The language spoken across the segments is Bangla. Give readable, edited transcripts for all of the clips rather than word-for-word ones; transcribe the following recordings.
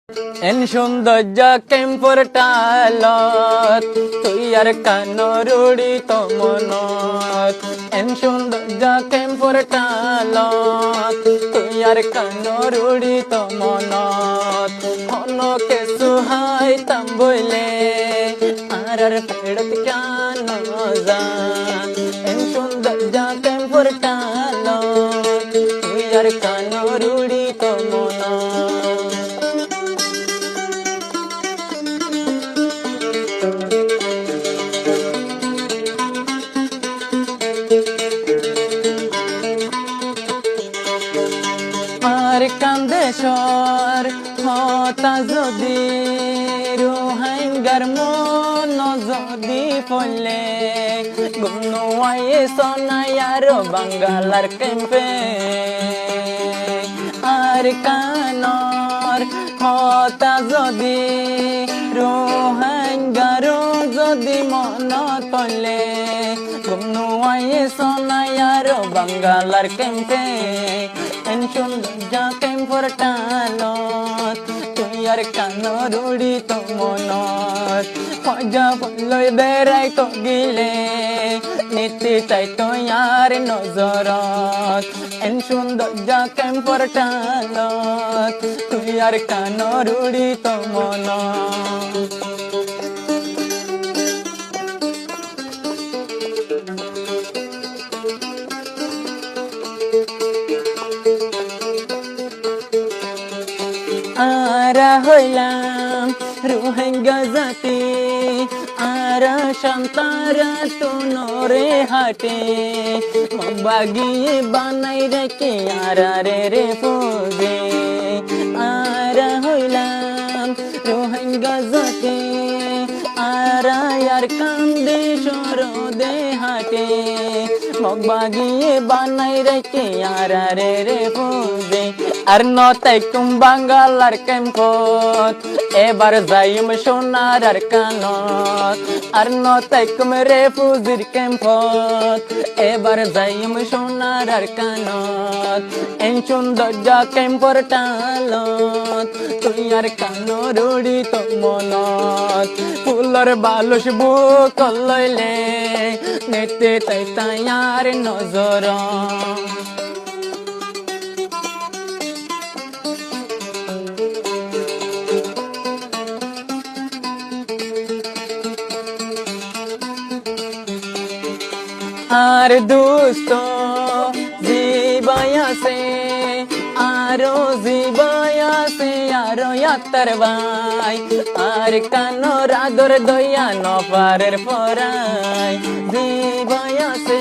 En সৌন্দর্য কেম্পরটালত তুই আর কানরুড়ি তো মনত এন সৌন্দর্য কেম্পরটালত তুই আর কানরুড়ি তো মনত হনকে সুহাই তাম বইলে আর ফেরত কেন যা এন সৌন্দর্য কেম্পরটালত তুই আর কানরুড়ি তো মনত আর কান্দেশর হতা যদি রোহাঙ্গার মন যদি ফলে গুনওয়ায়ে সোনায়ার বাঙ্গালার ক্যাম্পে আর কানর হতা যদি রোহাঙ্গার যদি মন তলে গুনওয়ায়ে সোনায়ার বাঙ্গালার ক্যাম্পে en সৌন্দর্য কেম্পরটালত তুই আর কানরুড়ি তো মনত মজা বলই বেড়াই তো গিলে নীতি চাই তো আর নজরত en সৌন্দর্য কেম্পরটালত তুই আর কানরুড়ি তো মনত আরা হইলাম রোহিঙ্গা জাতি আরা শান্তারা তো নরে হাটে মগবাগিয়ে বানাই রেখে আরা রে ফুজে আরা হইলাম রোহিঙ্গা জাতি আরা আর কান্দে সরদে হাটে মগবাগিয়ে বানাই রেখে আরা রে ফুজে আর নতাই কুম বাঙ্গালার ক্যাম্পত এবার যাইম সোনার আর কানত আর নতাই কুম রেফুজির ক্যাম্পত এবার যাইম সোনার আর কানত এন সৌন্দর্য কেম্পরটালত তুই আর কানরুড়ি তো মনত ফুলর বালুস বুক লইলে নেতে তাই তাই আর নজর আর দুস্ত জীবায়াসে আরো জীবায়াসে আরো ইয়াত্তার ভাই আর কানোর আদর দয়া নপারের পরাই জীবায়াসে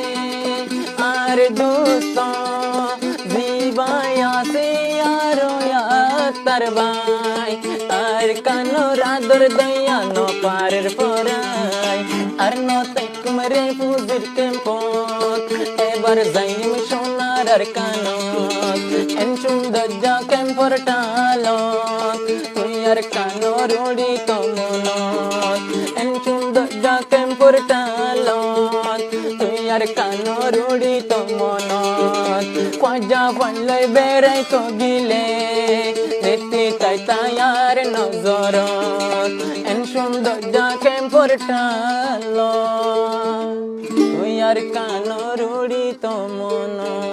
আর দুস্ত জীবায়াসে আরো ইয়াত্তার ভাই আর কানোর আদর দয়া নপারের পরাই আর নতাই কুমরে ফুজির ক্যাম্পত এবার যাইম সোনার আর কানত এন সৌন্দর্য কেম্পরটালত তুই আর কানরুড়ি তো মনত এন সৌন্দর্য কেম্পরটালত তুই আর কানরুড়ি তো মনত খোঁজা পড়লই বেড়াই তো গিলে দেখতে তাই তাই আর নজরত এন সৌন্দর্য কেম্পরটালত তুই আর কানরুড়ি তো মনত।